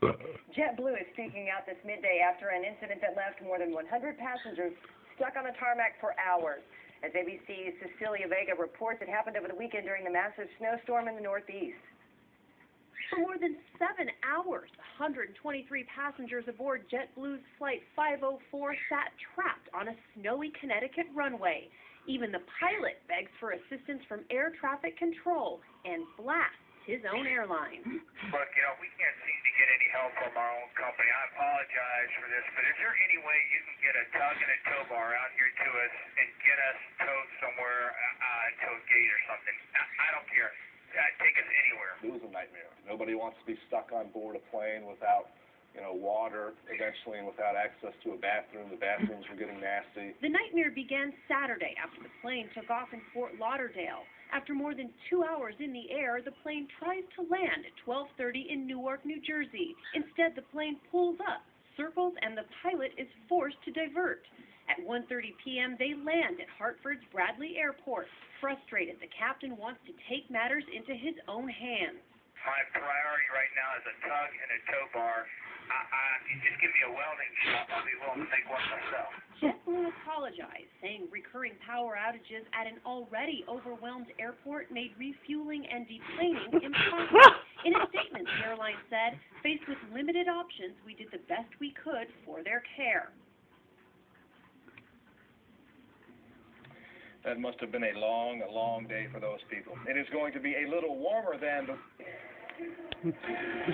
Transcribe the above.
JetBlue is speaking out this midday after an incident that left more than 100 passengers stuck on the tarmac for hours. As ABC's Cecilia Vega reports, it happened over the weekend during the massive snowstorm in the Northeast. For more than 7 hours, 123 passengers aboard JetBlue's Flight 504 sat trapped on a snowy Connecticut runway. Even the pilot begs for assistance from air traffic control and blasts his own airline. Look, we can't seem to get any help from our own company. I apologize for this, but is there any way you can get a tug and a tow bar out here to us and get us towed somewhere to a gate or something? I don't care. Take us anywhere. It was a nightmare. Nobody wants to be stuck on board a plane without, water eventually and without access to a bathroom. The bathrooms were getting nasty. The nightmare began Saturday after the plane took off in Fort Lauderdale. After more than 2 hours in the air, the plane tries to land at 12:30 in Newark, New Jersey. Instead, the plane pulls up, circles, and the pilot is forced to divert. At 1:30 p.m., they land at Hartford's Bradley Airport. Frustrated, the captain wants to take matters into his own hands. My priority right now is a tug and a tow bar. You just give me a welding shop, I'll be willing to make one myself. JetBlue apologized, saying recurring power outages at an already overwhelmed airport made refueling and deplaning impossible. In a statement, the airline said, faced with limited options, we did the best we could for their care. That must have been a long day for those people. It is going to be a little warmer than the...